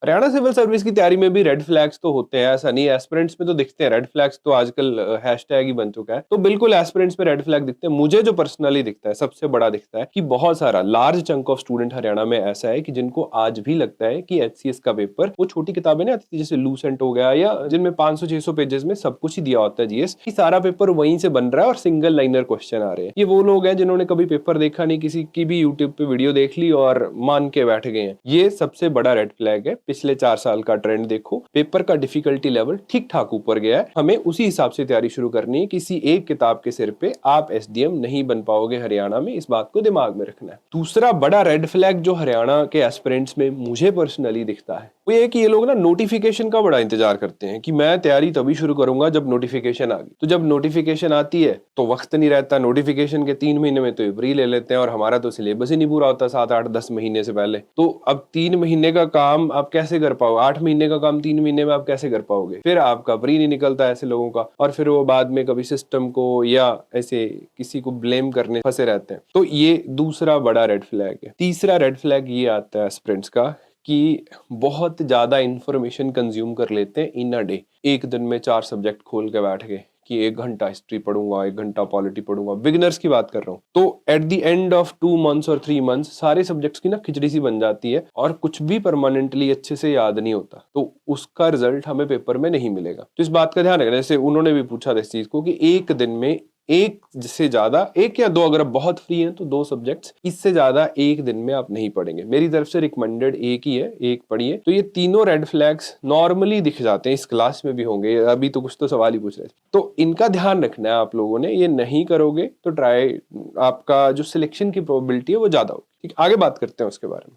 Haryana civil service की तैयारी में भी रेड फ्लैग्स तो होते हैं, ऐसा नहीं है। एस्पिरेंट्स में तो दिखते हैं रेड फ्लैग्स, तो आजकल हैशटैग ही बन चुका है। तो बिल्कुल एस्पिरेंट्स में रेड फ्लैग दिखते हैं। मुझे जो पर्सनली दिखता है, सबसे बड़ा दिखता है कि बहुत सारा large chunk of student Haryana में ऐसा है कि जिनको आज भी लगता है कि एचसीएस का पेपर, वो छोटी किताबें नहीं आती थी जैसे लूसेंट हो गया, या जिनमें 500-600 पेजेस में सब कुछ ही दिया होता है जीएस, कि सारा पेपर वहीं से बन रहा है और सिंगल लाइनर क्वेश्चन आ रहे हैं। ये वो लोग हैं जिन्होंने कभी पेपर देखा नहीं, किसी की भी यूट्यूब पे वीडियो देख ली और मान के बैठ गए हैं। ये सबसे बड़ा रेड फ्लैग है। पिछले 4 साल का ट्रेंड देखो, पेपर का डिफिकल्टी लेवल ठीक ठाक ऊपर गया है। हमें उसी हिसाब से तैयारी शुरू करनी है। किसी एक किताब के सिर पे आप एसडीएम नहीं बन पाओगे हरियाणा में, इस बात को दिमाग में रखना है। दूसरा बड़ा रेड फ्लैग जो हरियाणा के एस्पिरेंट्स में मुझे पर्सनली दिखता है, वो ये कि ये लोग ना नोटिफिकेशन का बड़ा इंतजार करते हैं कि मैं तैयारी तभी शुरू करूंगा जब नोटिफिकेशन आ गई। तो जब नोटिफिकेशन आती है तो वक्त नहीं रहता। नोटिफिकेशन के 3 महीने में तो प्री ले लेते हैं, और हमारा तो सिलेबस ही नहीं पूरा होता 7, 8, 10 महीने से पहले। तो अब 3 महीने का काम आप कैसे कर पाओ, 8 महीने का काम 3 महीने में आप कैसे कर पाओगे? फिर आपका प्री नहीं निकलता ऐसे लोगों का, और फिर वो बाद में कभी सिस्टम को या ऐसे किसी को ब्लेम करने फंसे रहते हैं। तो ये दूसरा बड़ा रेड फ्लैग है। तीसरा रेड फ्लैग ये आता है एस्पिरेंट्स का कि बहुत ज्यादा इंफॉर्मेशन कंज्यूम कर लेते हैं इन अ डे। एक दिन में 4 सब्जेक्ट खोल के बैठ गए कि 1 घंटा हिस्ट्री पढ़ूंगा, 1 घंटा पॉलिटी पढ़ूंगा। बिगिनर्स की बात कर रहा हूँ। तो at the end of 2 months और 3 मंथ्स सारे सब्जेक्ट्स की ना खिचड़ी सी बन जाती है, और कुछ भी परमानेंटली अच्छे से याद नहीं होता। तो उसका रिजल्ट हमें पेपर में नहीं मिलेगा। तो इस बात का ध्यान रखना। जैसे उन्होंने भी पूछा था इस चीज को कि एक दिन में एक से ज्यादा, 1 या 2, अगर आप बहुत फ्री हैं तो 2 सब्जेक्ट्स, इससे ज्यादा एक दिन में आप नहीं पढ़ेंगे। मेरी तरफ से रिकमेंडेड एक ही है, एक पढ़िए। तो ये तीनों रेड फ्लैग्स नॉर्मली दिख जाते हैं, इस क्लास में भी होंगे। अभी तो कुछ तो सवाल ही पूछ रहे थे, तो इनका ध्यान रखना है आप लोगों ने। ये नहीं करोगे तो ट्राई, आपका जो सिलेक्शन की प्रोबेबिलिटी है वो ज्यादा होगी। ठीक, आगे बात करते हैं उसके बारे में।